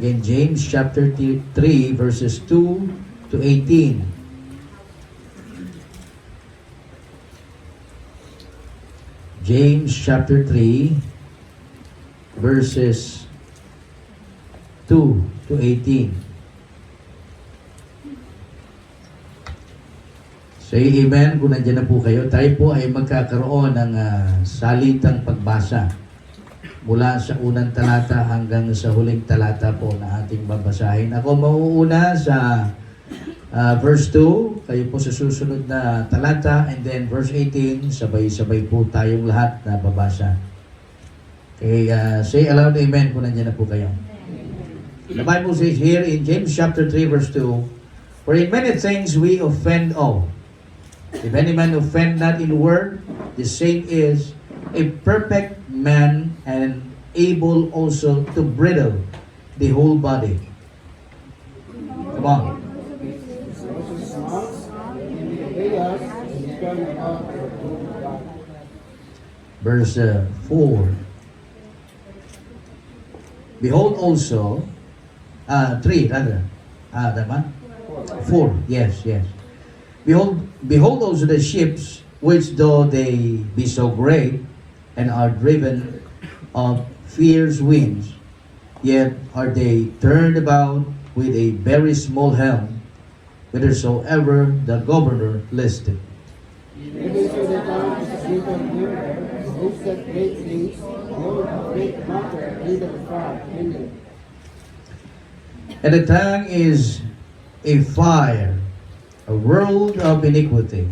Again, James chapter 3 verses 2 to 18. James chapter 3 verses 2 to 18. Say amen kung nandiyan na po kayo. Tayo po ay magkakaroon ng salitang pagbasa mula sa unang talata hanggang sa huling talata po na ating babasahin. Ako mauuna sa verse 2, kayo po sa susunod na talata, and then verse 18, sabay-sabay po tayong lahat na babasa. Okay, say aloud amen kung nandiyan na po kayo. The Bible says here in James chapter 3 verse 2, "For in many things we offend all. If any man offend not in word, the same is a perfect man and able also to bridle the whole body." Come on. Verse 4. Behold also, 3 rather. Tama? 4. Yes. Behold also the ships, which though they be so great, and are driven of fierce winds, yet are they turned about with a very small helm, whithersoever the governor listeth. And the tongue is a fire, a world of iniquity.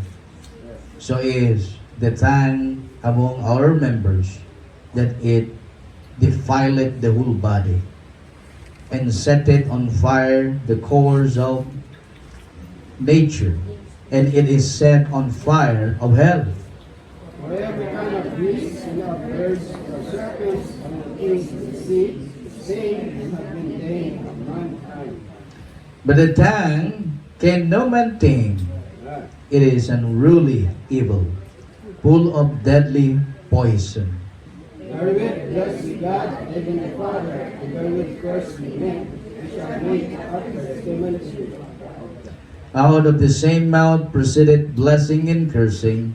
So is the tongue among our members, that it defileth the whole body, and setteth on fire the course of nature, and it is set on fire of hell. For every kind of beast and of birds, of serpents, and of things of the sea, the same have been named of mankind. But the tongue can no man tame. It is unruly evil, full of deadly poison. Therewith bless we God, Heavenly Father, and therewith curse we men, which are made after the similitude. Out of the same mouth proceedeth blessing and cursing.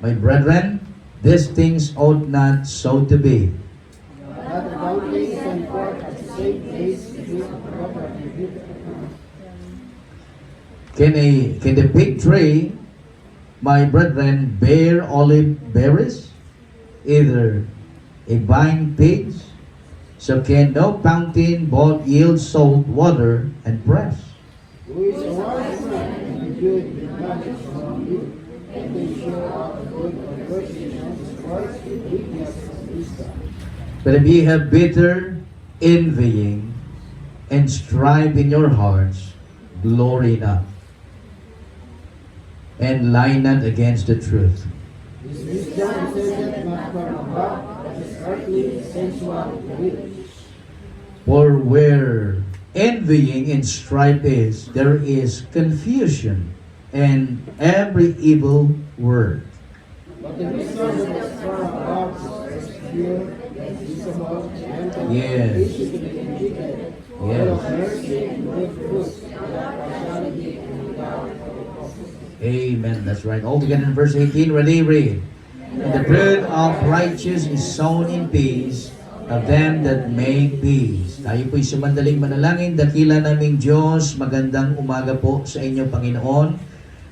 My brethren, these things ought not so to be. That the bounties and forth at the same place with the property. Can the fig tree, my brethren, bear olive berries? Either a vine figs, so can no fountain both yield salt water and press. Who is a wise man and good with knowledge from you, and they show out the good of virtue and sports with weakness of wisdom. But if ye have bitter envying and strife in your hearts, glory not, and lie not against the truth. This wisdom descendeth not from above, but is earthly, sensual, weak. For where envying and strife is, there is confusion and every evil word. But the wisdom that is from above is pure, peaceable, gentle, Yes. patient with the wicked, full Yes. of mercy and good fruits, without partiality and without hypocrisy. Amen. That's right. All together in verse 18. Ready, read. And the bread of righteous is sown in peace of them that make peace. Tayo po'y sumandaling manalangin. Dakila naming Diyos, magandang umaga po sa inyo, Panginoon.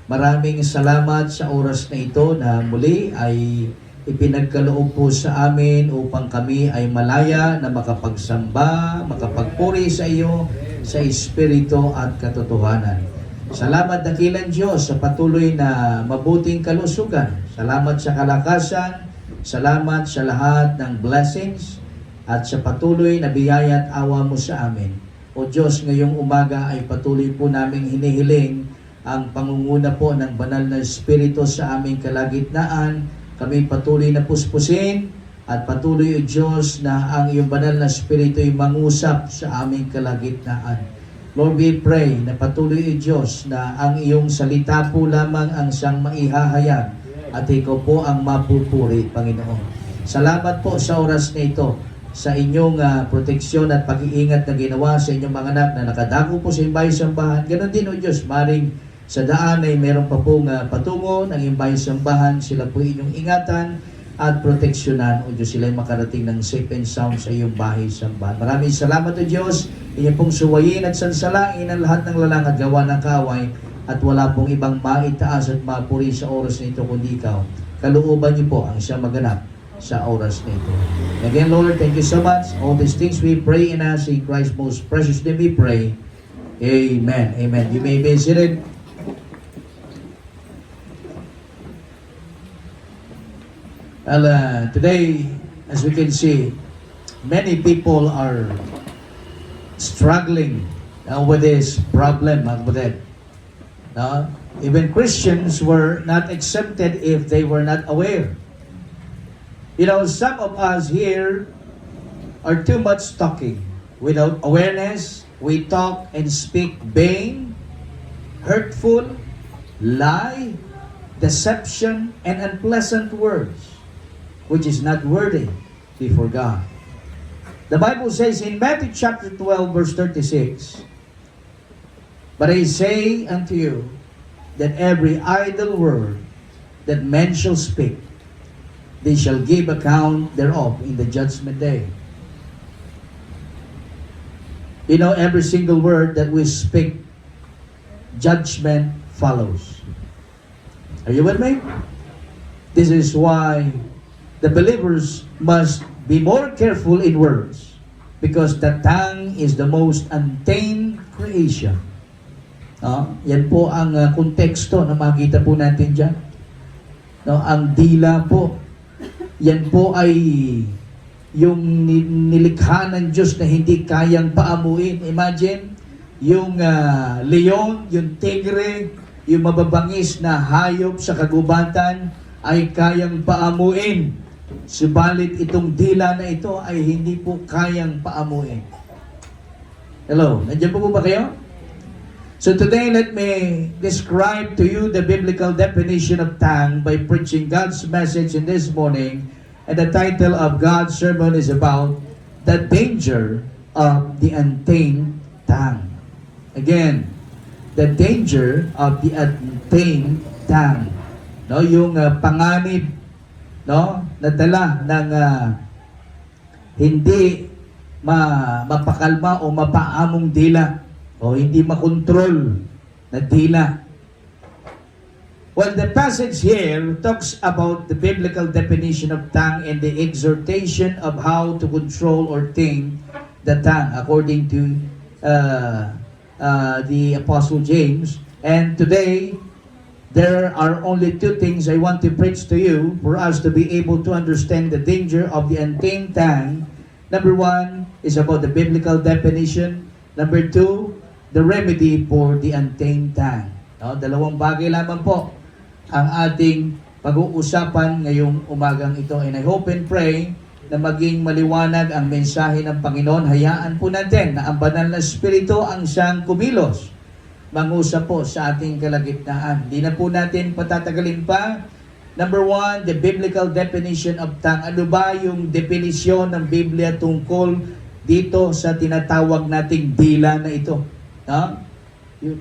Maraming salamat sa oras na ito na muli ay ipinagkaloob po sa amin upang kami ay malaya na makapagsamba, makapagpuri sa iyo sa Espiritu at katotohanan. Salamat dakilang Diyos sa patuloy na mabuting kalusugan. Salamat sa kalakasan. Salamat sa lahat ng blessings at sa patuloy na biyaya at awa mo sa amin. O Diyos, ngayong umaga ay patuloy po naming hinihiling ang pangunguna po ng banal na Espiritu sa aming kalagitnaan. Kami patuloy na puspusin at patuloy o Diyos na ang iyong banal na Espiritu ay mangusap sa aming kalagitnaan. Lord, we pray na patuloy o Diyos na ang iyong salita po lamang ang siyang maihahayag at ikaw po ang mapupuri, Panginoon. Salamat po sa oras na ito. sa inyong proteksyon at pag-iingat na ginawa sa inyong mga anak na nakadako po sa imbay sambahan. Ganon din o Diyos, maring sa daan ay meron pa pong patungo ng imbay sambahan, sila po inyong ingatan at proteksyonan o Diyos, sila ay makarating ng safe and sound sa iyong bahay sambahan. Maraming salamat o Diyos, inyo pong suwayin at sansalain ang lahat ng lalang at gawa ng kaaway at wala pong ibang maitaas at mapuri sa oras na ito kundi ikaw. Kalooban niyo po ang siyang maganap sa oras na ito. Again, Lord, thank you so much. All these things we pray and ask in Christ's most precious name we pray. Amen. Amen. You may be seated. Well, today, as we can see, many people are struggling with this problem. Even Christians were not accepted if they were not aware. You know, some of us here are too much talking. Without awareness, we talk and speak vain, hurtful, lie, deception, and unpleasant words, which is not worthy before God. The Bible says in Matthew chapter 12, verse 36, "But I say unto you, that every idle word that men shall speak, they shall give account thereof in the judgment day." You know, every single word that we speak, judgment follows. Are you with me? This is why the believers must be more careful in words, because the tongue is the most untamed creation. Yan po ang konteksto na makita po natin dyan. Ang dila po, yan po ay yung nilikha ng Diyos na hindi kayang paamuin. Imagine, yung leon, yung tigre, yung mababangis na hayop sa kagubatan ay kayang paamuin. Subalit itong dila na ito ay hindi po kayang paamuin. Hello, nandiyan po ba kayo? So today, let me describe to you the biblical definition of tongue by preaching God's message in this morning. And the title of God's sermon is about the danger of the untamed tongue. Again, the danger of the untamed tongue. No, yung panganib, no, na dala ng hindi mapakalma o mapaamong dila, o hindi makontrol na dila. Well, the passage here talks about the biblical definition of tongue and the exhortation of how to control or tame the tongue according to the Apostle James. And today, there are only two things I want to preach to you for us to be able to understand the danger of the untamed tongue. Number one is about the biblical definition. Number two, the remedy for the untamed tongue. Dalawang bagay lamang po ang ating pag-uusapan ngayong umagang ito. And I hope and pray na maging maliwanag ang mensahe ng Panginoon. Hayaan po natin na ang banal na Espiritu ang siyang kumilos, mangusap po sa ating kalagitnaan. Hindi na po natin patatagalin pa. Number one, the biblical definition of tongue. Ano ba yung definisyon ng Biblia tungkol dito sa tinatawag nating dila na ito?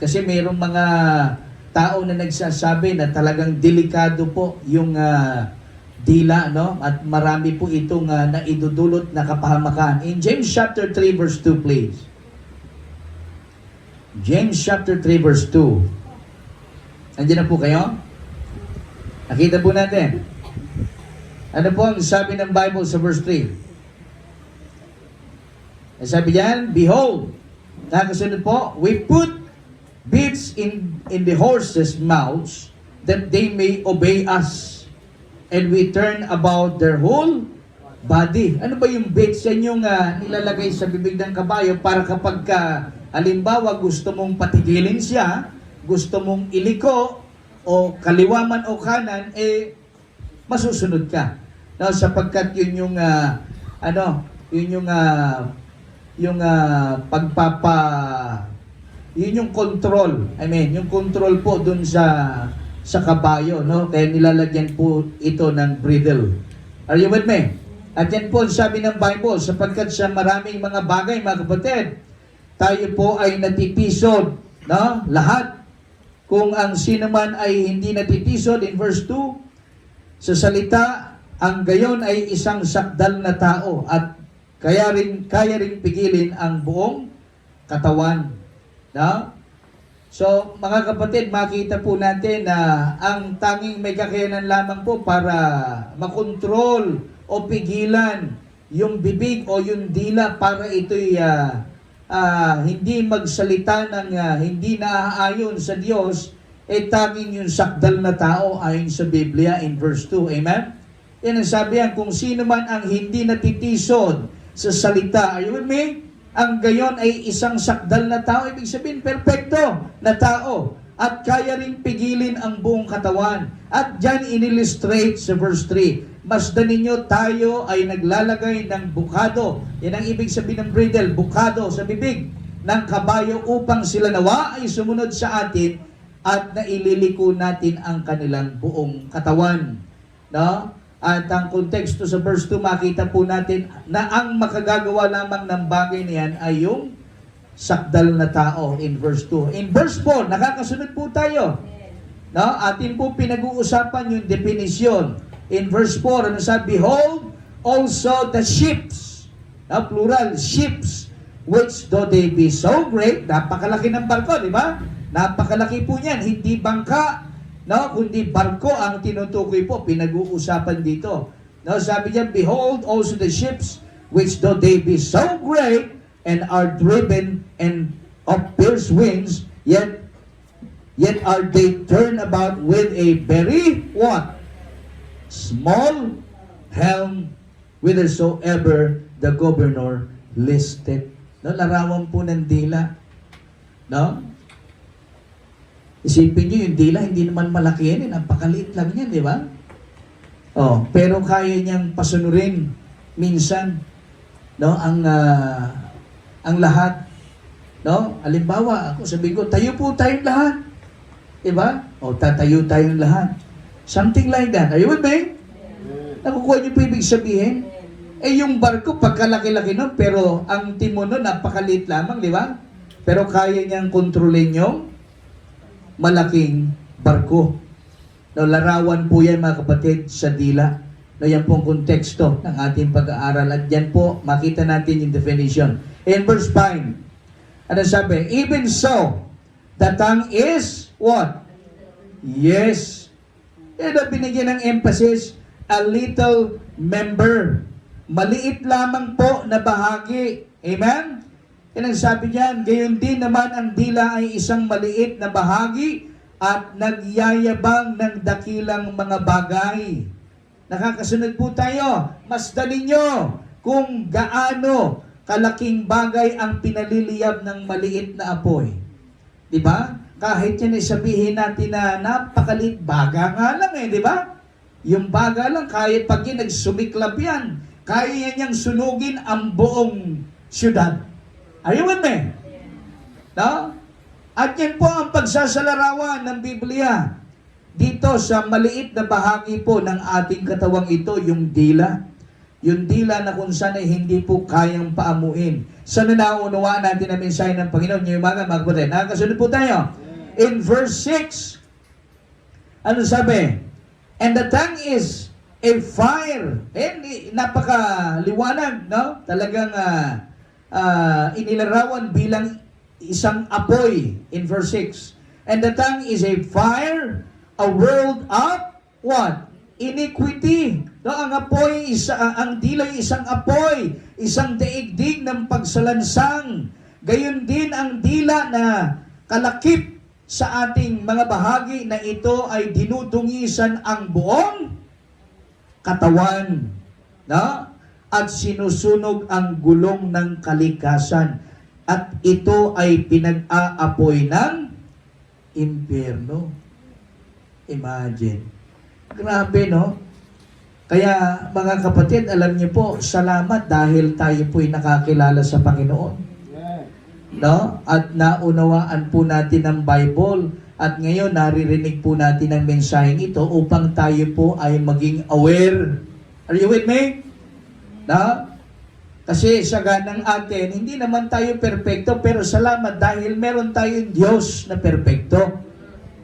Kasi mayroong mga tao na nagsasabi na talagang delikado po yung dila, no? At marami po itong naidudulot na kapahamakan. In James chapter 3 verse 2, please. James chapter 3 verse 2. Andiyan na po kayo? Nakita po natin. Ano po ang sabi ng Bible sa verse 3? Ang sabi diyan, "Behold," nakasunod po, "we put bits in the horses' mouths that they may obey us, and we turn about their whole body." Ano ba yung bits? Yan yung nilalagay sa bibig ng kabayo para kapag halimbawa gusto mong patigilin siya, gusto mong iliko, o kaliwaman o kanan, masusunod ka. No, sapagkat yun yung yun yung control. Yung control po dun sa kabayo, no? Kaya nilalagyan po ito ng bridle. Are you with me? At yan po ang sabi ng Bible, sapagkat sa maraming mga bagay, mga kapatid, tayo po ay natitisod, no? Lahat. Kung ang sino man ay hindi natitisod, in verse 2, sa salita, ang gayon ay isang sakdal na tao at kaya rin pigilin ang buong katawan. No? So, mga kapatid, makita po natin na ang tanging may kakayanan lamang po para makontrol o pigilan yung bibig o yung dila para ito'y hindi magsalita ng hindi naaayon sa Diyos, tanging yung sakdal na tao ayon sa Biblia in verse 2. Amen? Yan ang sabi yan, kung sino man ang hindi natitisod sa salita, are you with me? Ang gayon ay isang sakdal na tao, ibig sabihin, perfecto na tao. At kaya rin pigilin ang buong katawan. At dyan in-illustrate sa verse 3. Masdan ninyo, tayo ay naglalagay ng bukado. Yan ang ibig sabihin ng bridle, bukado sa bibig ng kabayo upang sila nawa ay sumunod sa atin at naililiko natin ang kanilang buong katawan. No? At ang konteksto sa verse 2, makita po natin na ang makagagawa lamang ng bagay niyan ay yung sakdal na tao in verse 2. In verse 4, nakakasunod po tayo. No? Atin po pinag-uusapan yung definisyon. In verse 4, ano sabi? Behold, also the ships, plural, ships, which though they be so great, napakalaki ng barko, di ba? Napakalaki po niyan, hindi bangka, no, kundi barko ang tinutukoy po, pinag-uusapan dito. No, sabi niya, behold also the ships, which though they be so great, and are driven and of fierce winds, yet are they turned about with a very, what? Small helm, whithersoever the governor listed. No, larawan po ng dila. No? Isipin nyo, yung dila, hindi naman malaki yan. Napakaliit lang yan, di ba? Oh, pero kaya niyang pasunurin minsan, no, ang lahat. No? Halimbawa, ako sabihin ko, tayo po tayong lahat. Di ba? O, tatayo tayong lahat. Something like that. Are you with me? Nakukuha niyo po ibig sabihin? Yung barko, pagkalaki-laki nun, pero ang timon nun, napakaliit lamang, di ba? Pero kaya niyang kontrolin yung malaking barko. No, larawan po yan, mga kapatid, sa dila. No, yan po ang konteksto ng ating pag-aaral. At yan po, makita natin yung definition. In verse 5, ano sabi? Even so, the tongue is what? Yes. Yan ang binigyan ng emphasis, a little member. Maliit lamang po na bahagi. Amen? Yan ang sabi niyan, gayon din naman ang dila ay isang maliit na bahagi at nagyayabang ng dakilang mga bagay. Nakakasunod po tayo. Masdan ninyo kung gaano kalaking bagay ang pinaliliyab ng maliit na apoy. Di ba? Kahit yan ay sabihin natin na napakaliit, baga nga lang di ba? Yung baga lang, kahit pag nagsumiklab yan, kaya niyang sunugin ang buong syudad. Are you with me? No? At yan po ang pagsasalarawan ng Biblia. Dito sa maliit na bahagi po ng ating katawang ito, yung dila. Yung dila na kung saan ay hindi po kayang paamuin. Sana naunawaan natin ang mensahe ng Panginoon. Yung mga kapatid, nakakasunod po tayo. In verse 6, ano sabi? And the tongue is a fire. Napakaliwanag, no? Talagang inilarawan bilang isang apoy in verse 6. And the tongue is a fire, a world of what? Iniquity. No, ang apoy, ang dilay isang apoy, isang daigdig ng pagsalansang. Gayon din ang dila na kalakip sa ating mga bahagi na ito ay dinudungisan ang buong katawan. No? At sinusunog ang gulong ng kalikasan. At ito ay pinag-aapoy ng impyerno. Imagine. Grabe, no? Kaya, mga kapatid, alam niyo po, salamat dahil tayo po'y nakakilala sa Panginoon. No? At naunawaan po natin ang Bible. At ngayon, naririnig po natin ang mensaheng ito upang tayo po ay maging aware. Are you with me? Na? Kasi sa ganang atin, hindi naman tayo perpekto, pero salamat dahil meron tayong Diyos na perpekto.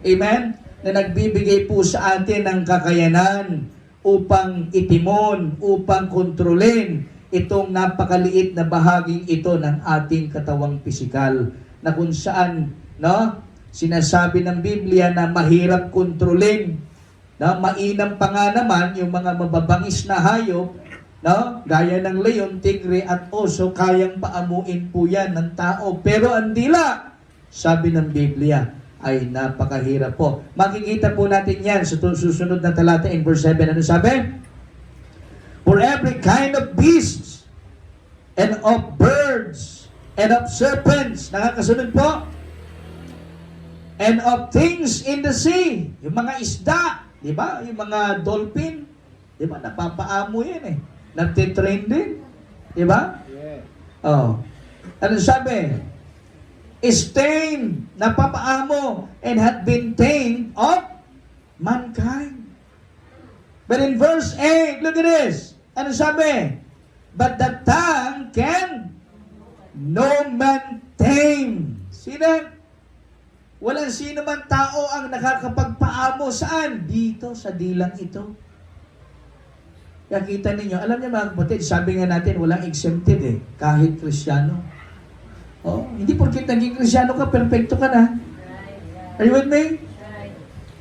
Amen? Na nagbibigay po sa atin ng kakayanan upang itimon, upang kontrolin itong napakaliit na bahaging ito ng ating katawang pisikal, na kung saan, no, sinasabi ng Biblia na mahirap kontrolin, no, mainam pa nga naman yung mga mababangis na hayop, no, gaya ng leon, tigre at oso, kayang paamuin po yan ng tao, pero ang dila, sabi ng Biblia, ay napakahirap po. Makikita po natin yan sa susunod na talata in verse 7. Ano sabi? For every kind of beasts and of birds and of serpents, nakakasunod po, and of things in the sea, yung mga isda, di ba? Yung mga dolphin, di ba? Napapaamo yan eh. Nagtitrain din, di ba? Yeah. Oh. Ano sabi? Is tamed, napapaamo, and had been tamed of mankind. But in verse 8, look at this. Ano sabi? But the tongue can no man tame. Sino? Walang sino man tao ang nakakapagpaamo saan? Dito, sa dilang ito. Kaya kita ninyo, alam niyo mga kapatid, sabi nga natin, walang exempted eh, kahit Kristiyano. Oh, hindi porket naging Kristiyano ka, perfecto ka na. Are you with me?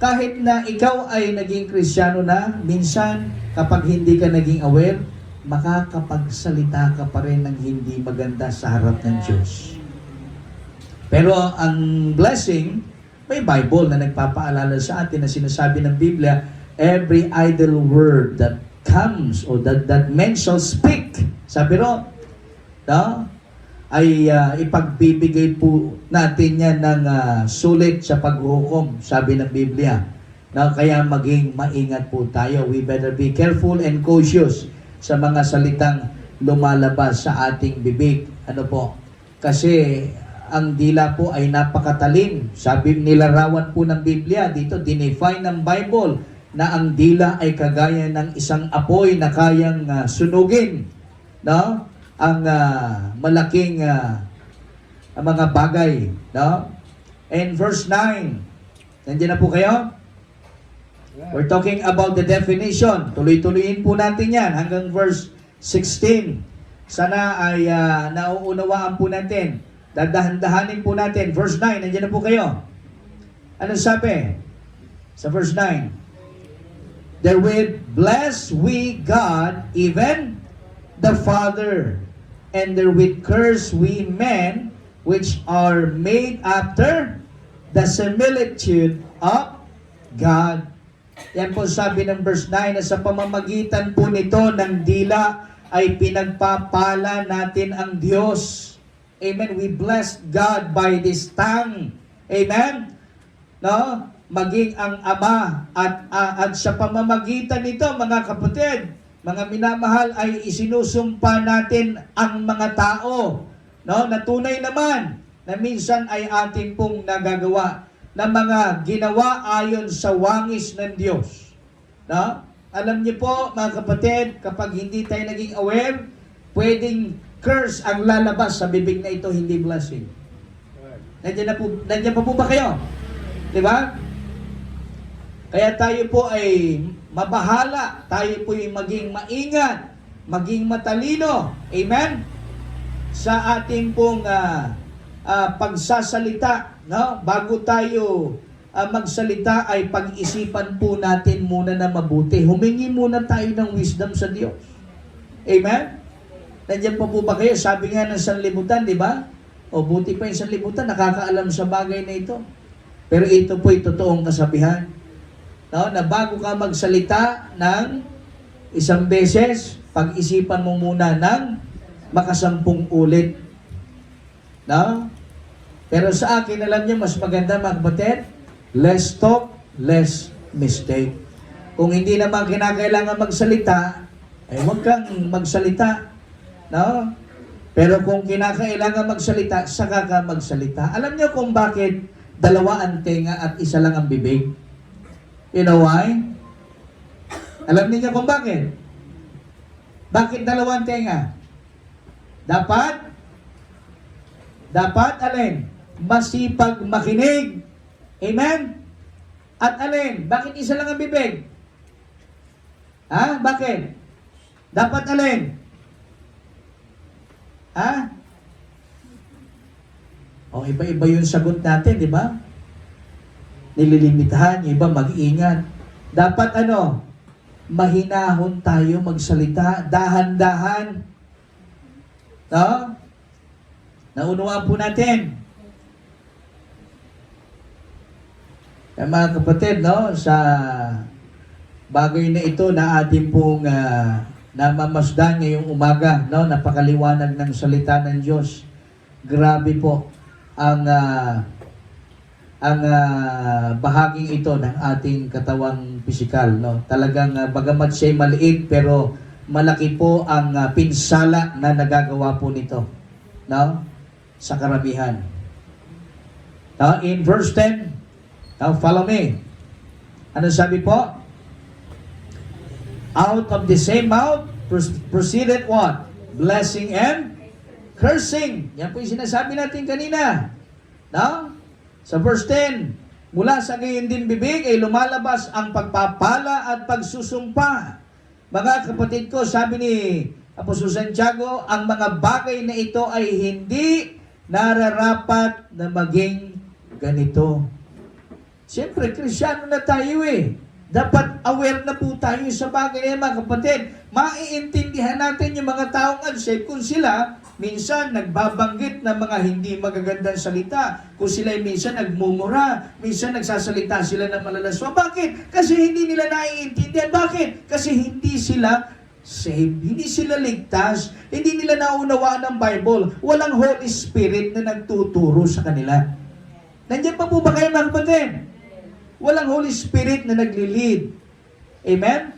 Kahit na ikaw ay naging Kristiyano na, minsan, kapag hindi ka naging aware, makakapagsalita ka pa rin ng hindi maganda sa harap ng Diyos. Pero ang blessing, may Bible na nagpapaalala sa atin na sinasabi ng Biblia, every idle word that comes or that men shall speak, sabi ro, no? Ay ipagbibigay po natin yan ng sulit sa paghuhukom, sabi ng Biblia. No? Kaya maging maingat po tayo. We better be careful and cautious sa mga salitang lumalabas sa ating bibig. Ano po? Kasi ang dila po ay napakatalim. Sabi, nilarawan po ng Biblia dito, dinefine ng Bible na ang dila ay kagaya ng isang apoy na kayang sunugin, no? Ang malaking mga bagay, no? And verse 9, nandiyan na po kayo? We're talking about the definition. Tuloy-tuloyin po natin yan hanggang verse 16. Sana ay nauunawaan po natin. Dadahan-dahanin po natin. Verse 9, nandiyan na po kayo. Ano sabi? Sa verse 9, therewith bless we God, even the Father, and therewith curse we men, which are made after the similitude of God. Yan po sabi ng verse 9, na sa pamamagitan po nito ng dila ay pinagpapala natin ang Diyos. Amen. We bless God by this tongue. Amen. No? Maging ang Ama at sa pamamagitan nito, mga kapatid, mga minamahal, ay isinusumpa natin ang mga tao, no? Na tunay naman na minsan ay atin pong nagagawa na mga ginawa ayon sa wangis ng Diyos. No? Alam niyo po, mga kapatid, kapag hindi tayo naging aware, pwedeng curse ang lalabas sa bibig na ito, hindi blessing. Nandiyan pa po ba kayo? Di ba? Kaya tayo po ay mabahala, tayo po ay maging maingat, maging matalino, amen? Sa ating pong pagsasalita, no? Bago tayo magsalita ay pag-isipan po natin muna na mabuti. Humingi muna tayo ng wisdom sa Diyos. Amen? Nandiyan pa po ba kayo? Sabi nga ng sanlibutan, di ba? O buti pa yung sanlibutan, nakakaalam sa bagay na ito. Pero ito po ay totoong kasabihan. No, na bago ka magsalita ng isang beses, pag-isipan mo muna ng makasampung ulit. No? Pero sa akin, alam niyo, mas maganda, mga kapatid, less talk, less mistake. Kung hindi naman kinakailangan magsalita, ay huwag kang magsalita. No? Pero kung kinakailangan magsalita, saka ka magsalita. Alam niyo kung bakit dalawa ang tenga at isa lang ang bibig? You know why? Alam niyo kung bakit? Bakit dalawang tenga? Dapat alin? Masipag makinig. Amen? At alin? Bakit isa lang ang bibig? Ha? Bakit? Dapat alin? Ha? O, iba-iba yung sagot natin, di ba? Nililimitahan, yung iba mag-iingat. Dapat ano? Mahinahon tayo magsalita, dahan-dahan. No? Naunawaan po natin. Kaya mga kapatid, no, sa bagay na ito na ating pong namamasdan ngayong umaga, no, napakaliwanag ng salita ng Diyos. Grabe po ang bahaging ito ng ating katawang pisikal, no. Talagang bagamat siya'y maliit pero malaki po ang pinsala na nagagawa po nito, no, sa karamihan. Now, in verse 10, now follow me. Ano sabi po? Out of the same mouth proceeded what? Blessing and cursing. Yan po yung sinasabi natin kanina. No? Sa verse 10, mula sa gayon din bibig ay lumalabas ang pagpapala at pagsusumpa. Mga kapatid ko, sabi ni Apostol Santiago, ang mga bagay na ito ay hindi nararapat na maging ganito. Siyempre, Kristyano na tayo eh. Dapat aware na po tayo sa bagay na mga kapatid. Maiintindihan natin yung mga taong unsaved kung sila minsan nagbabanggit ng mga hindi magagandang salita. Kung sila minsan nagmumura, minsan nagsasalita sila ng malalaswa. Bakit? Kasi hindi nila naiintindihan. Bakit? Kasi hindi sila saved. Hindi sila ligtas. Hindi nila naunawaan ng Bible. Walang Holy Spirit na nagtuturo sa kanila. Nandiyan pa po ba kayo mga kapatid? Walang Holy Spirit na nagli-lead. Amen?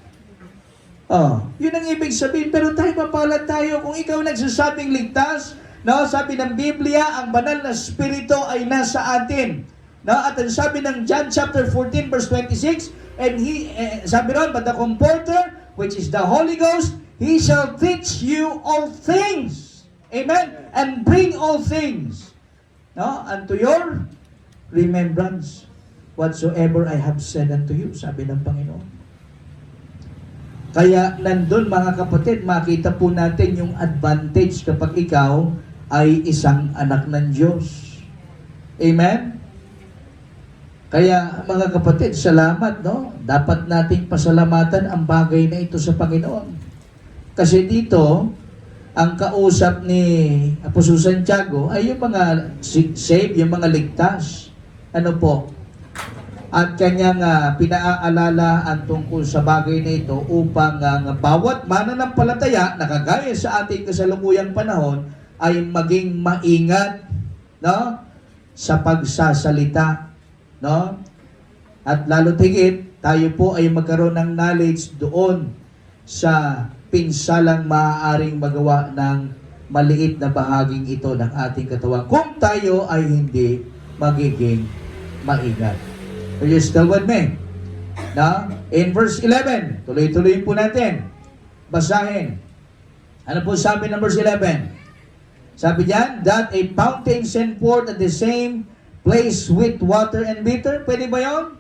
Oh, yun ang ibig sabihin. Pero tayo, mapalad tayo. Kung ikaw nagsasabing ligtas, no, sabi ng Biblia, ang banal na Espiritu ay nasa atin. No, at ang sabi ng John chapter 14 verse 26, and sabi ron, but the Comforter, which is the Holy Ghost, He shall teach you all things. Amen? And bring all things, no, unto your remembrance. Whatsoever I have said unto you, sabi ng Panginoon. Kaya nandun mga kapatid, makita po natin yung advantage kapag ikaw ay isang anak ng Diyos. Amen? Kaya mga kapatid, salamat, no? Dapat nating pasalamatan ang bagay na ito sa Panginoon. Kasi dito, ang kausap ni Apostol Santiago ay yung mga saved, yung mga ligtas. Ano po? At kanyang pinaaalala ang tungkol sa bagay na ito upang bawat mananampalataya na kagaya sa ating kasalukuyang panahon ay maging maingat, no, sa pagsasalita, no? At lalo tigit, tayo po ay magkaroon ng knowledge doon sa pinsalang maaaring magawa ng maliit na bahaging ito ng ating katawan kung tayo ay hindi magiging maingat. Are you still with me? Now, in verse 11, tuloy-tuloy po natin. Basahin. Ano po sabi ng verse 11? Sabi diyan, that a fountain sent forth at the same place with water and bitter. Pwede ba yun?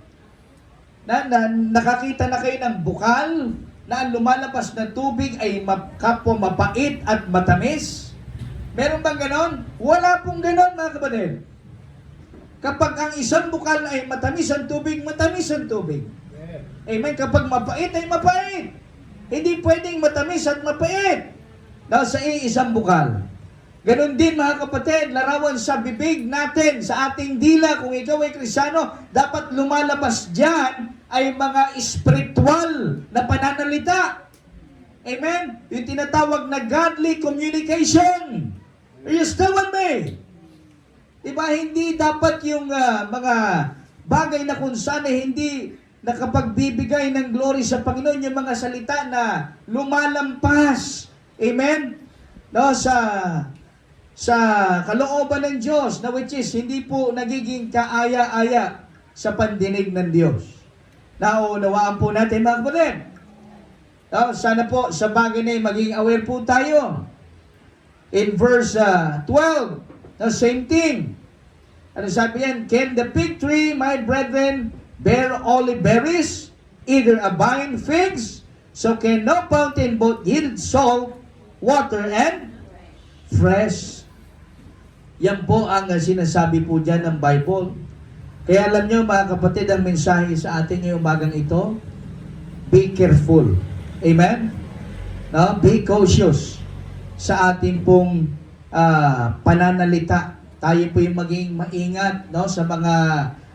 Nakakita na kayo ng bukal na ang lumalabas na tubig ay kapwa mapait at matamis? Meron bang ganon? Wala pong ganon mga kapatid. Kapag ang isang bukal ay matamis ang tubig, matamis ang tubig. Amen? Kapag mapait ay mapait. Hindi pwedeng matamis at mapait dahil sa isang bukal. Ganon din mga kapatid, larawan sa bibig natin, sa ating dila, kung ikaw ay Kristiyano, dapat lumalabas dyan ay mga spiritual na pananalita. Amen? Yung tinatawag na godly communication. Are you still with me? Diba, hindi dapat yung mga bagay na kung saan hindi nakapagbibigay ng glory sa Panginoon, yung mga salita na lumalampas. Amen? No, sa kalooban ng Diyos, na which is hindi po nagiging kaaya-aya sa pandinig ng Diyos. Naunawaan po natin mga kapatid. Sana po sa bagay na yun, maging aware po tayo. In verse 12, the same thing. Ano sabi yan? Can the fig tree, my brethren, bear olive berries, either a vine figs? So can no fountain both yield salt, water, and fresh. Yan po ang sinasabi po dyan ng Bible. Kaya alam nyo mga kapatid, ang mensahe sa atin ngayong umagang ito, be careful. Amen? No? Be cautious sa ating pong pananalita. Tayo po yung maging maingat, no, sa mga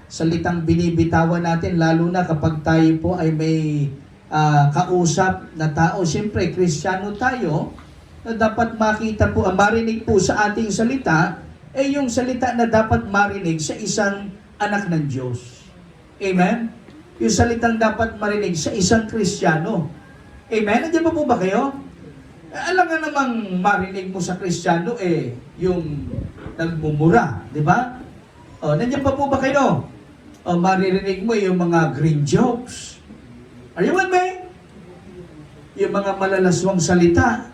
salitang binibitawan natin, lalo na kapag tayo po ay may kausap na tao. Siyempre, Kristiyano tayo, na dapat makita po, marinig po sa ating salita, yung salita na dapat marinig sa isang anak ng Diyos. Amen? Yung salitang dapat marinig sa isang Kristiyano. Amen? Nandiyan pa po ba kayo? Alam nga namang marinig mo sa Kristiyano, yung nagmumura, di ba? Nandiyan pa po ba kayo? Maririnig mo yung mga green jokes. Are you with me? Yung mga malalaswang salita.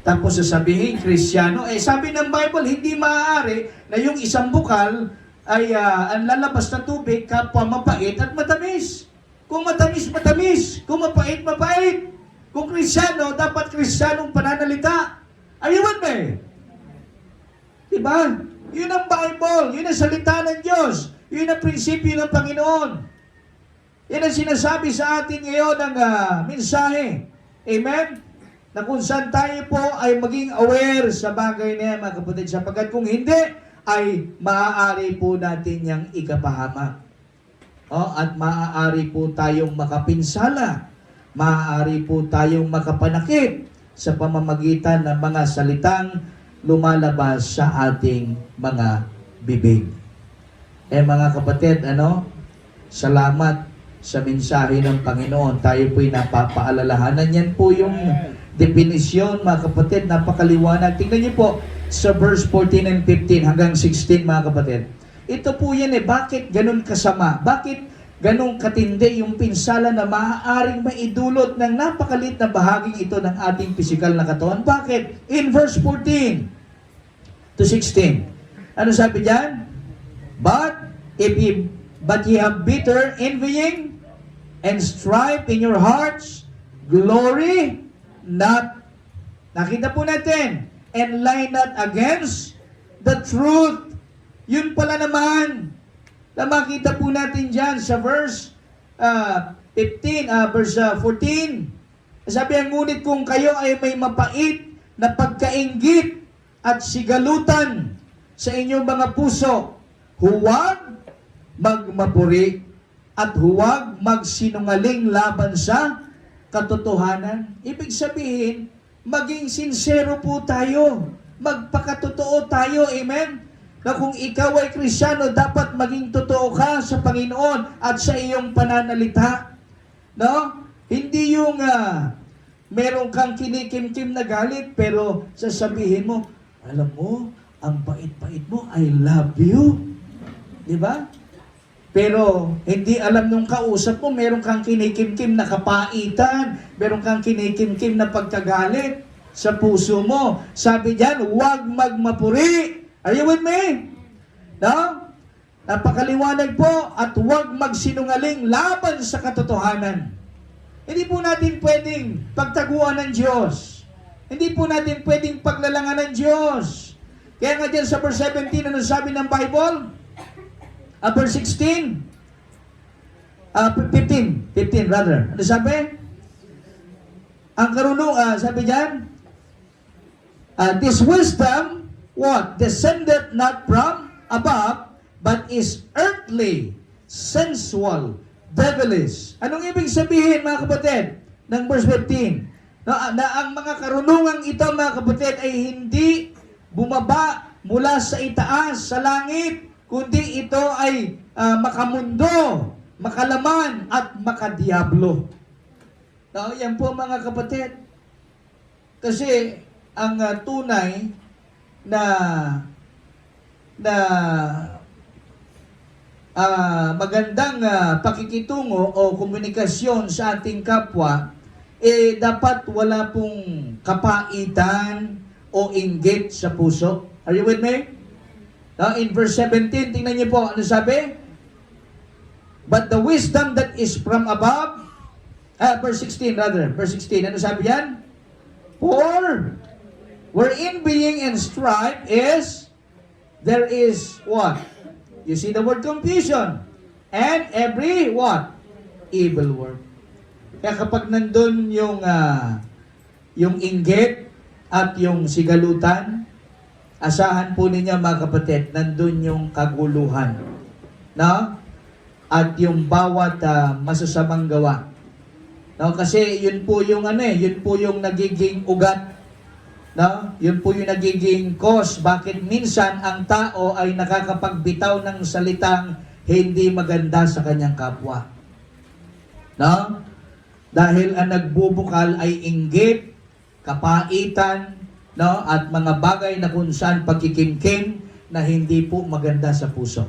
Tapos sasabihin, Kristiyano, sabi ng Bible, hindi maaari na yung isang bukal ay ang lalabas na tubig kapwa mapait at matamis. Kung matamis, matamis. Kung mapait, mapait. Kung Kristiyano, dapat Kristiyanong pananalita. Are you with me? Diba? Yun ang Bible. Yun ang salita ng Diyos. Yun ang prinsipyo ng Panginoon. Yan ang sinasabi sa atin ngayon ng mensahe. Amen? Na kung saan tayo po ay maging aware sa bagay na yan, mga kapatid. Sapagkat kung hindi, ay maaari po natin yang ikapahamak. At maaari po tayong makapinsala. Maaari po tayong makapanakit sa pamamagitan ng mga salitang lumalabas sa ating mga bibig. Mga kapatid, salamat sa mensahe ng Panginoon. Tayo po'y napapaalalahanan. Yan po yung definisyon, mga kapatid, napakaliwanag. Tingnan niyo po sa verse 14 and 15 hanggang 16, mga kapatid. Ito po yan bakit ganun kasama? Bakit ganong katindi yung pinsala na maaaring maidulot ng napakalit na bahaging ito ng ating pisikal na katawan? Bakit? In verse 14 to 16. Ano sabi diyan? But ye have bitter envying and strife in your hearts, glory not. Nakita po natin, and lie not against the truth. Yun pala naman na makita po natin dyan sa verse 14. Sabi ang ngunit kung kayo ay may mapait na pagkainggit at sigalutan sa inyong mga puso, huwag magmapuri at huwag magsinungaling laban sa katotohanan. Ibig sabihin, maging sincero po tayo. Magpakatotoo tayo. Amen? Na kung ikaw ay Kristiyano, dapat maging totoo ka sa Panginoon at sa iyong pananalita. No? Hindi yung meron kang kinikimkim na galit, pero sasabihin mo, alam mo, ang bait-bait mo, I love you. Di ba? Pero hindi alam nung kausap mo, meron kang kinikimkim na kapaitan, meron kang kinikimkim na pagkagalit sa puso mo. Sabi diyan, huwag magmapuri. Are you with me? No? Napakaliwanag po, at huwag magsinungaling laban sa katotohanan. Hindi po natin pwedeng pagtaguan ng Diyos. Hindi po natin pwedeng paglalangan ng Diyos. Kaya nga dyan sa verse 17, ano sabi ng Bible? Verse 16, 15 rather. Ano sabi? Ang karunungan, sabi dyan, this wisdom, what? Descended not from above, but is earthly, sensual, devilish. Anong ibig sabihin, mga kapatid, ng verse 15? Na ang mga karunungang ito, mga kapatid, ay hindi bumaba mula sa itaas, sa langit, kundi ito ay makamundo, makalaman, at makadiablo. Yan po, mga kapatid. Kasi ang tunay na magandang pakikitungo o komunikasyon sa ating kapwa, dapat wala pong kapaitan o inggit sa puso. Are you with me? In verse 17, tingnan niyo po, ano sabi? But the wisdom that is from above, verse 16 rather, verse 16, ano sabi yan? For wherein being and strife is, there is what? You see the word confusion. And every what? Evil work. Kaya kapag nandun yung inggit at yung sigalutan, asahan po ninyo mga kapatid, nandun yung kaguluhan. No? At yung bawat masasamang gawa. No? Kasi yun po yung yun po yung nagiging ugat. No? Yun po yung nagiging cause bakit minsan ang tao ay nakakapagbitaw ng salitang hindi maganda sa kanyang kapwa. No? Dahil ang nagbubukal ay inggit, kapaitan, no? At mga bagay na kung saan pagkikimkim na hindi po maganda sa puso.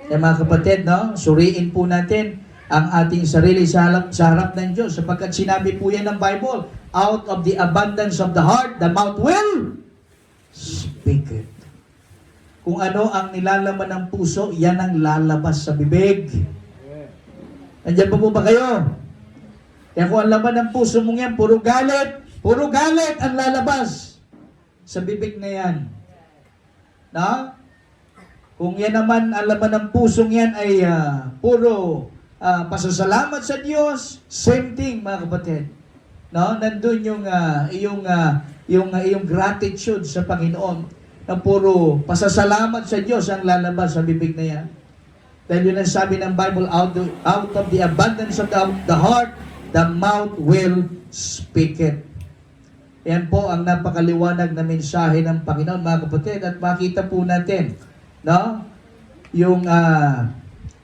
Kaya mga kapatid, no? Suriin po natin ang ating sarili sa harap ng Diyos sapagkat sinabi po yan ng Bible, out of the abundance of the heart, the mouth will speak it. Kung ano ang nilalaman ng puso, yan ang lalabas sa bibig. Nandiyan po ba kayo? Kaya kung ang laman ng puso mong yan, puro galit ang lalabas sa bibig na yan. No? Kung yan naman, ang laman ng pusong yan ay puro pasasalamat sa Diyos, same thing mga kapatid. No? Nandun yung gratitude sa Panginoon na puro pasasalamat sa Diyos ang lalabas sa bibig na yan. Dahil yun ang sabi ng Bible, out of the abundance of the heart, the mouth will speak it. Yan po ang napakaliwanag na mensahe ng Panginoon, mga kapatid. At makita po natin, no? Yung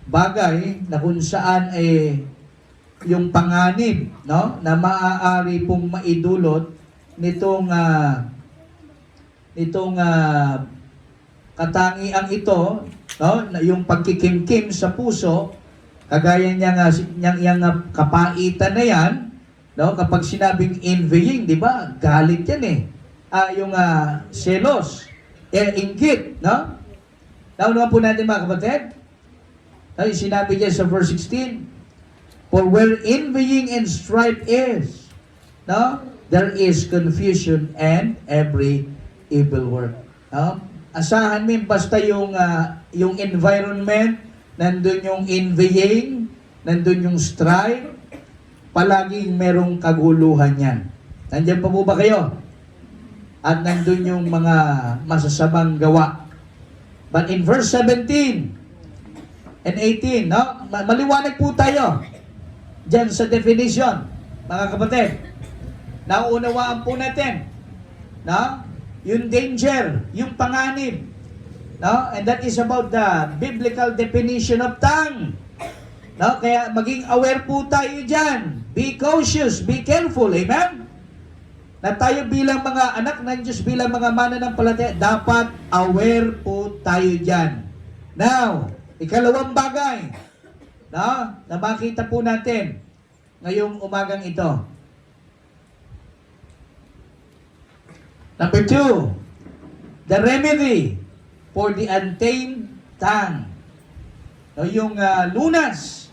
bagay na kung saan yung panganib, no? Na maaari pong maidulot nitong katangiang ito, no? Yung pagkikimkim sa puso, kagaya niyang kapaitan na yan, no? Kapag sinabing envying, di ba? Galit yan yung selos, inggit, no? Naunawa po natin mga kapatid. Ay, sinabi niya sa verse 16, for where envying and strife is, no? There is confusion and every evil work. No? Asahan mo basta yung environment, nandun yung envying, nandun yung strife, palaging merong kaguluhan yan. Nandiyan pa po ba kayo? At nandun yung mga masasamang gawa. But in verse 17 and 18, no? Maliwanag po tayo dyan sa definition, mga kapatid. Nauunawaan po natin, no? Yung danger, yung panganib, no? And that is about the biblical definition of tongue. No? Kaya maging aware po tayo dyan. Be cautious, be careful, amen? Na tayo bilang mga anak ng Diyos, bilang mga mananampalataya, dapat aware po tayo dyan. Now, ikalawang bagay, no? Na makita po natin ngayong umagang ito. Number 2, the remedy for the untamed tongue. No, yung lunas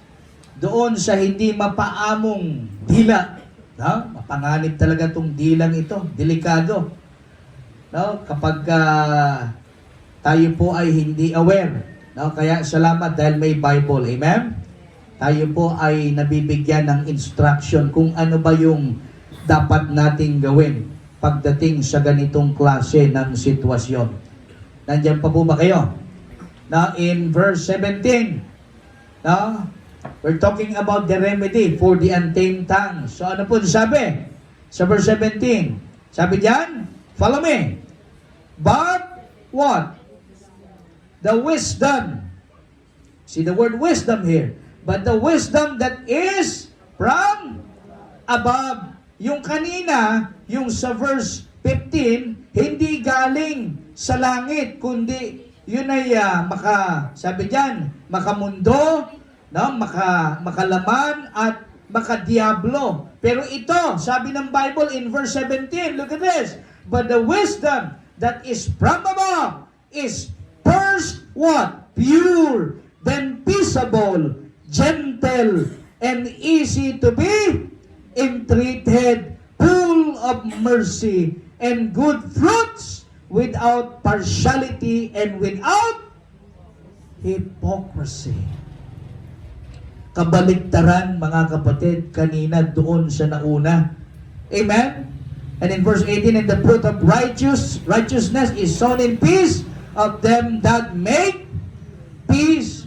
doon sa hindi mapaamong dila. No? Mapanganib talaga itong dilang ito. Delikado. No? Kapag tayo po ay hindi aware. No? Kaya salamat dahil may Bible. Amen? Tayo po ay nabibigyan ng instruction kung ano ba yung dapat nating gawin pagdating sa ganitong klase ng sitwasyon. Nandiyan pa po ba kayo? Now, in verse 17, no? We're talking about the remedy for the untamed tongue. So ano po sabi? Sa verse 17, sabi diyan, follow me. But what? The wisdom. See the word wisdom here. But the wisdom that is from above. Yung kanina, yung sa verse 15, hindi galing sa langit, kundi yun ay sabi diyan, makamundo, no? Makalaman at makadiablo. Pero ito, sabi ng Bible in verse 17, look at this. But the wisdom that is from above is first what? Pure, then peaceable, gentle, and easy to be entreated, full of mercy and good fruits, without partiality and without hypocrisy. Kabaliktaran, mga kapatid, kanina doon sa nauna. Amen? And in verse 18, and the fruit of righteousness is sown in peace of them that make peace.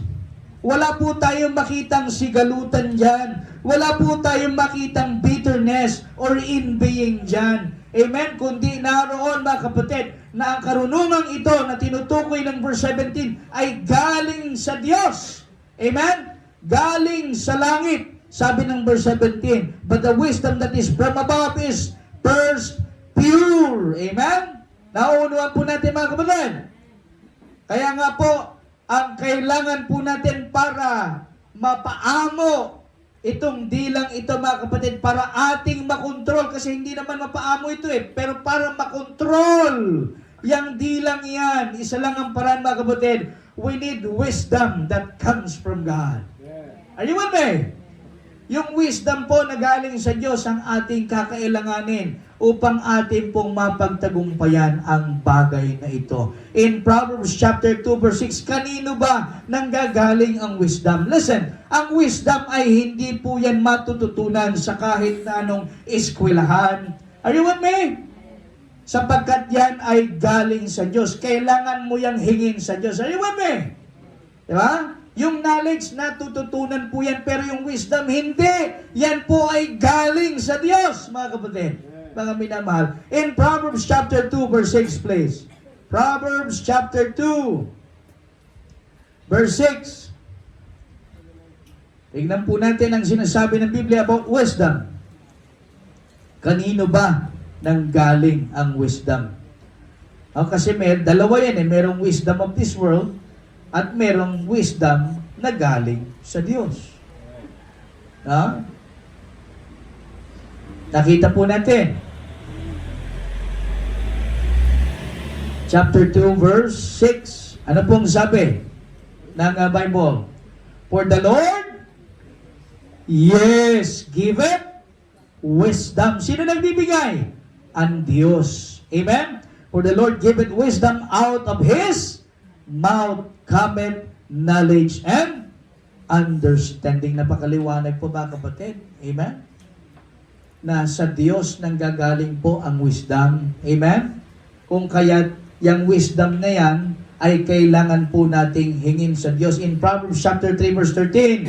Wala po tayong makitang sigalutan dyan. Wala po tayong makitang bitterness or envying dyan. Amen? Kundi naroon, mga kapatid, na ang karunungang ito na tinutukoy ng verse 17 ay galing sa Diyos. Amen? Galing sa langit. Sabi ng verse 17, but the wisdom that is from above is first pure. Amen? Nauunawaan po natin, mga kapatid. Kaya nga po, ang kailangan po natin para mapaamo itong dilang ito, mga kapatid, para ating makontrol, kasi hindi naman mapaamo ito pero para makontrol yang dilang yan, isa lang ang paraan, mga kapatid, we need wisdom that comes from God. Are you with me? Yung wisdom po na galing sa Diyos ang ating kakailanganin upang atin pong mapagtagumpayan ang bagay na ito. In Proverbs chapter 2 verse 6, kanino ba nanggagaling ang wisdom? Listen, ang wisdom ay hindi po yan matututunan sa kahit na anong eskwelahan. Are you with me? Sapagkat yan ay galing sa Diyos. Kailangan mo yang hingin sa Diyos. Are you with me? Diba? Yung knowledge na tututunan po yan, pero yung wisdom hindi. Yan po ay galing sa Diyos, mga kapatid, mga minamahal. In Proverbs chapter 2, verse 6, please. Proverbs chapter 2, verse 6. Tignan po natin ang sinasabi ng Biblia about wisdom. Kanino ba nanggaling ang wisdom? Kasi dalawa yan merong wisdom of this world at merong wisdom na galing sa Diyos. Nakita po natin. Chapter 2, verse 6. Ano pong sabi ng Bible? For the Lord, yes, giveth wisdom. Sino nagbibigay? Ang Diyos. Amen? For the Lord giveth wisdom, out of His mouth cometh knowledge and understanding. Napakaliwanag po, mga kapatid. Amen? Na sa Diyos nanggagaling po ang wisdom. Amen? Kung kaya yung wisdom na yan ay kailangan po nating hingin sa Diyos. In Proverbs chapter 3 verse 13.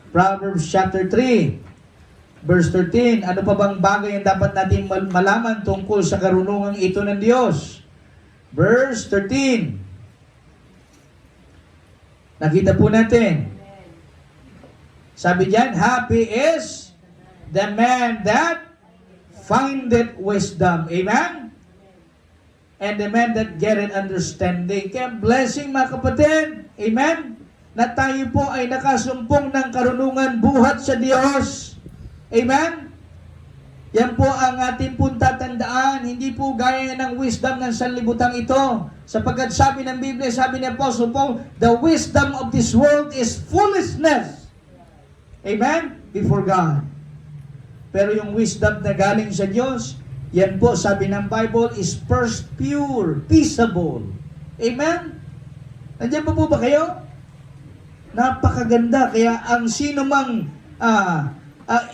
Proverbs chapter 3 verse 13. Ano pa bang bagay ang dapat natin malaman tungkol sa karunungang ito ng Diyos? Verse 13. Nakita po natin. Sabi diyan, happy is the man that findeth wisdom. Amen? And the man that getteth understanding. Kaya blessing, mga kapatid. Amen? Na tayo po ay nakasumpong ng karunungan buhat sa Diyos. Amen? Yan po ang ating pong tatandaan. Hindi po gaya ng wisdom ng sanlibutan ito. Sapagkat sabi ng Biblia, sabi ni Apostle Paul, the wisdom of this world is foolishness. Amen? Before God. Pero yung wisdom na galing sa Diyos, yan po, sabi ng Bible, is first pure, peaceable. Amen? Nandiyan po ba kayo? Napakaganda. Kaya ang sino mang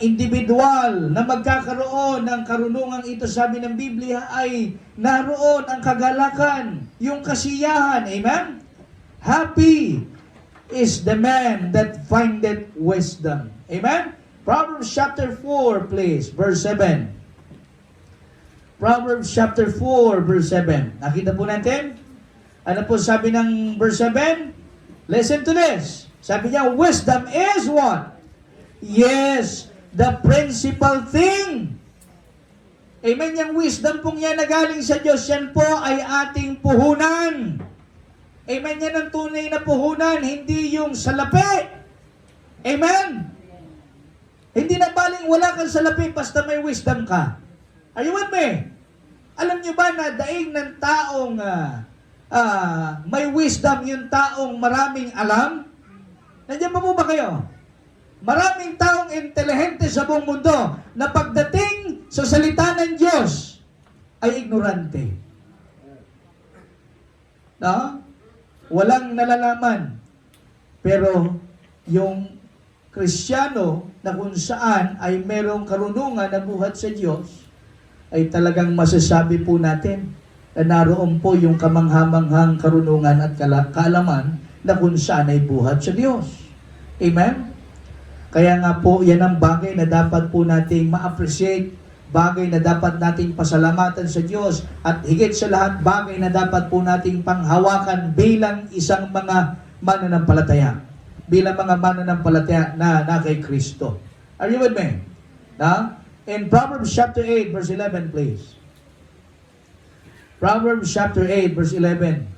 individual na magkakaroon ng karunungang ito, sabi ng Biblia, ay naroon ang kagalakan, yung kasiyahan. Amen? Happy is the man that findeth wisdom. Amen? Proverbs chapter 4, please, verse 7. Proverbs chapter 4, verse 7. Nakita po natin? Ano po sabi ng verse 7? Listen to this. Sabi niya, wisdom is what? Yes, the principal thing. Amen, yung wisdom pong yan na galing sa Diyos, yan po ay ating puhunan. Amen, yan ang tunay na puhunan, hindi yung salapi. Amen? Hindi na baling wala kang salapi basta may wisdom ka. Are you with me? Alam niyo ba na daing ng taong may wisdom, yung taong maraming alam? Nandiyan pa po ba kayo? Maraming taong intelihente sa buong mundo na pagdating sa salita ng Diyos ay ignorante. No? Walang nalalaman. Pero yung Kristiyano na kung saan ay merong karunungan na buhat sa Diyos, ay talagang masasabi po natin na naroon po yung kamanghamanghang karunungan at kaalaman na kung saan ay buhat sa Diyos. Amen? Kaya nga po, yan ang bagay na dapat po nating ma-appreciate, bagay na dapat nating pasalamatan sa Diyos, at higit sa lahat, bagay na dapat po nating panghawakan bilang isang mga mananampalataya. Bilang mga mananampalataya na kay Kristo. Are you with me? In Proverbs chapter 8, verse 11, please. Proverbs chapter 8, verse 11.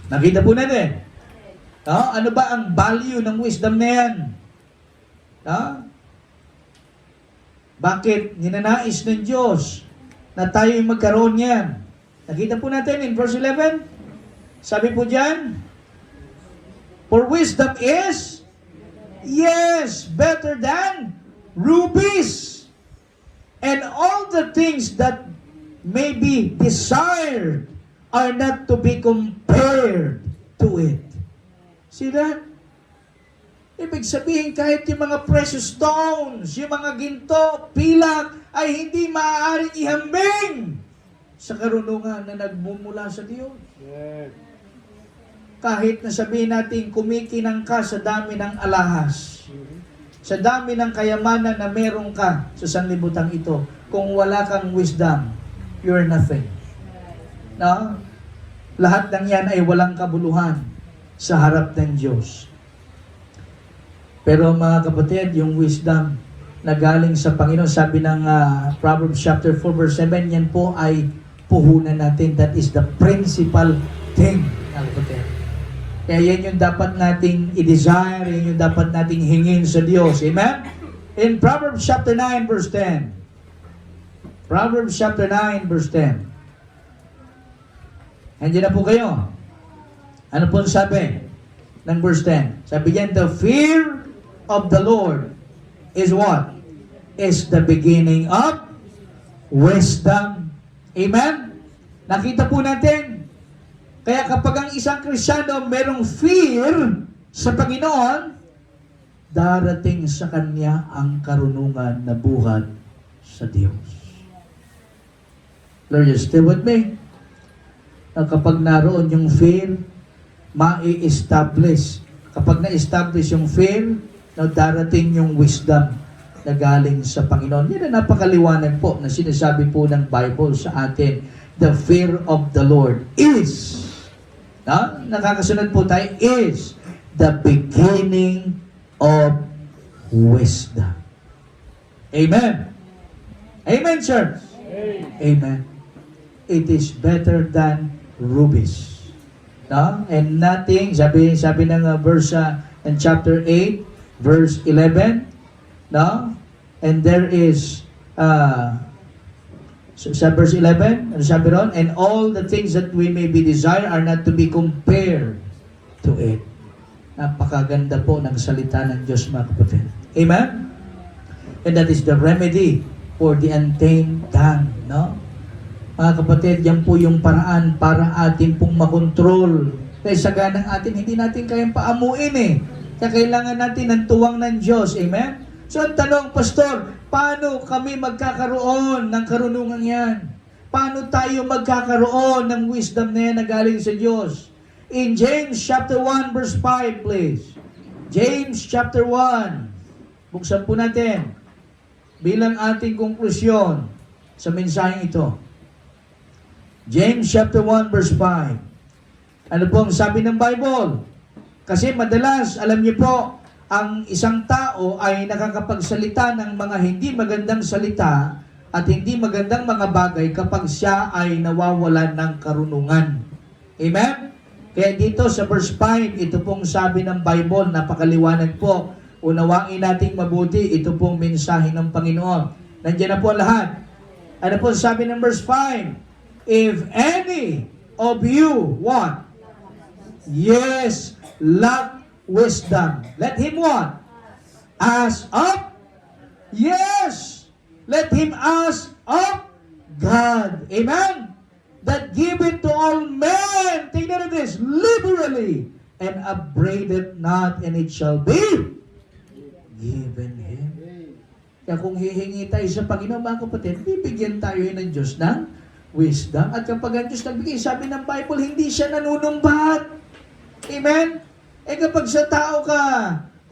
Nakita po natin. Ano ba ang value ng wisdom na yan? Bakit ninanais ng Diyos na tayo'y magkaroon yan? Nakita po natin in verse 11. Sabi po dyan, for wisdom is, yes, better than rubies, and all the things that may be desired are not to be compared to it. See that? Ibig sabihin, kahit yung mga precious stones, yung mga ginto, pilak, ay hindi maaaring ihambing sa karunungan na nagmumula sa Diyos. Yes. Kahit na sabihin natin, kumikinang ka sa dami ng alahas, sa dami ng kayamanan na meron ka sa sanlibutan ito, kung wala kang wisdom, you're nothing. No? Lahat ng yan ay walang kabuluhan sa harap ng Diyos. Pero mga kapatid, yung wisdom na galing sa Panginoon, sabi ng Proverbs chapter 4 verse 7, yan po ay puhunan natin. That is the principal thing, mga kapatid. Kaya yan yung dapat nating i-desire, yan yung dapat nating hingin sa Diyos. Amen? In Proverbs chapter 9 verse 10. Proverbs chapter 9 verse 10. Nandiyan na po kayo. Ano po sabi ng verse 10? Sabi diyan, the fear of the Lord is what? Is the beginning of wisdom. Amen? Nakita po natin. Kaya kapag ang isang Kristiyano merong fear sa Panginoon, darating sa kanya ang karunungan na buhat sa Diyos. Lord, you stay with me? Kapag naroon yung fear, mai-establish. Kapag na-establish yung fear, darating yung wisdom na galing sa Panginoon. Yan ang napakaliwanag po na sinasabi po ng Bible sa atin. The fear of the Lord is, nakakasunod po tayo, is the beginning of wisdom. Amen. Amen, church. Amen. It is better than rubies. And nothing, sabi ng verse in chapter 8, verse 11, and there is, sa verse 11, ano sabi ron? And all the things that we may be desire are not to be compared to it. Napakaganda po ng salita ng Diyos, mga kapatid. Amen? And that is the remedy for the untamed tongue, Mga kapatid, yan po yung paraan para atin pong makontrol. Kaya sa ganang atin, hindi natin kayang paamuin Kaya kailangan natin ng tuwang ng Diyos. Amen? So ang tanong, Pastor, paano kami magkakaroon ng karunungan yan? Paano tayo magkakaroon ng wisdom na yan na galing sa Diyos? In James chapter 1 verse 5, please. James chapter 1. Buksan po natin bilang ating konklusyon sa mensaheng ito. James chapter 1 verse 5. Ano po ang sabi ng Bible? Kasi madalas, alam niyo po, ang isang tao ay nakakapagsalita ng mga hindi magandang salita at hindi magandang mga bagay kapag siya ay nawawalan ng karunungan. Amen? Kaya dito sa verse 5, ito pong sabi ng Bible, napakaliwanag po. Unawain nating mabuti, ito pong mensahe ng Panginoon. Nandiyan na po ang lahat. Ano po sabi ng verse 5? If any of you want, yes, lack wisdom, let him what? Ask of? Yes! Let him ask of God. Amen? That giveth to all men, take note of this, liberally, and upbraideth not, and it shall be given him. Kaya kung hihingi tayo sa Panginoon, mga kapatid, bibigyan tayo ng Diyos ng wisdom. At kapag ang Diyos nagbigay, sabi ng Bible, hindi siya nanunumbat. Amen? Eh kapag sa tao ka,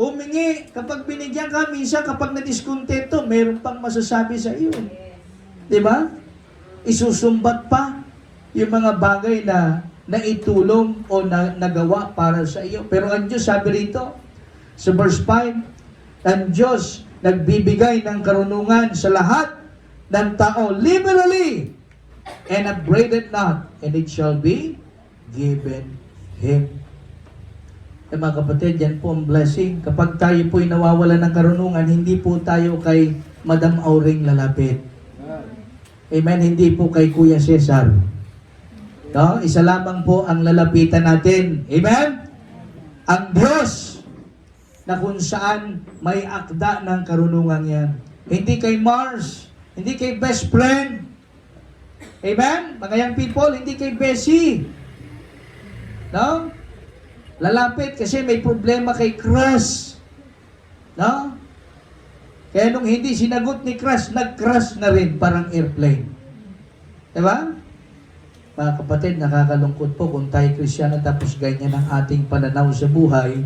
humingi, kapag binigyan ka, minsan kapag nadiskuntento, mayroon pang masasabi sa iyo. Diba? Isusumbat pa yung mga bagay na naitulong o nagawa para sa iyo. Pero ang Diyos, sabi rito, sa verse 5, ang Diyos nagbibigay ng karunungan sa lahat ng tao liberally, and upbraideth not, and it shall be given him. Eh mga kapatid, yan po ang blessing. Kapag tayo po'y nawawala ng karunungan, hindi po tayo kay Madam Auring lalapit. Amen? Hindi po kay Kuya Cesar. No? Isa lamang po ang lalapitan natin. Amen? Ang Diyos na kung saan may akda ng karunungan yan. Hindi kay Mars, hindi kay best friend. Amen? Mga young people, hindi kay Bessie. No? Lalapit kasi may problema kay Crush. No? Kaya nung hindi sinagot ni Crush, nag-crash na rin parang airplane. Diba? Mga kapatid, nakakalungkot po kung tayo Kristiyano tapos ganyan ang ating pananaw sa buhay,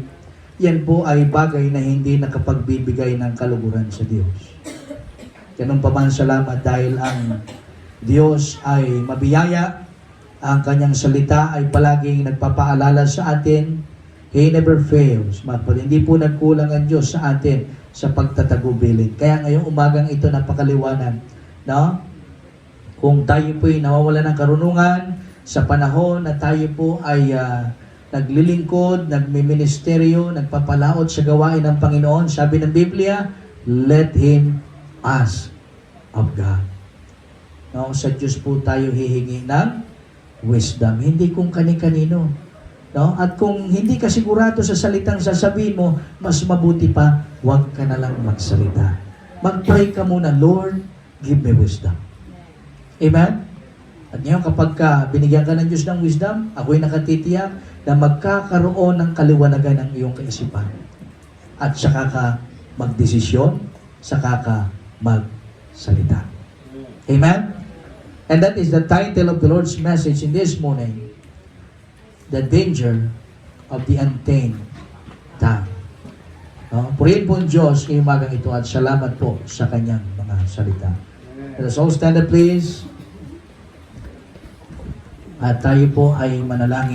yan po ay bagay na hindi nakapagbibigay ng kaluguran sa Diyos. Ganun pa man salamat dahil ang Diyos ay mabiyaya, ang kanyang salita ay palaging nagpapaalala sa atin. He never fails. Mga kapatid, hindi po nagkulang ang Diyos sa atin sa pagtatagubilin. Kaya ngayong umagang ito napakaliwanag, no? Kung tayo po'y nawawala ng karunungan sa panahon na tayo po ay naglilingkod, nagmiministeryo, nagpapalaot sa gawain ng Panginoon, sabi ng Biblia, let him ask of God. No, sa Diyos po tayo hihingi ng wisdom, hindi kung kani-kanino. No? At kung hindi ka sigurado sa salitang sasabihin mo, mas mabuti pa, huwag ka na lang magsalita. Mag-pray ka muna, Lord, give me wisdom. Amen? At ngayon kapag binigyan ka ng Diyos ng wisdom, ako'y nakatitiyak na magkakaroon ng kaliwanagan ng iyong kaisipan. At saka ka magdesisyon, saka ka magsalita. Amen? And that is the title of the Lord's message in this morning, the danger of the untamed tongue. No? Purihin po ang Diyos ngayong umagang ito at salamat po sa kanyang mga salita. Let us all stand up please. At tayo po ay manalangin.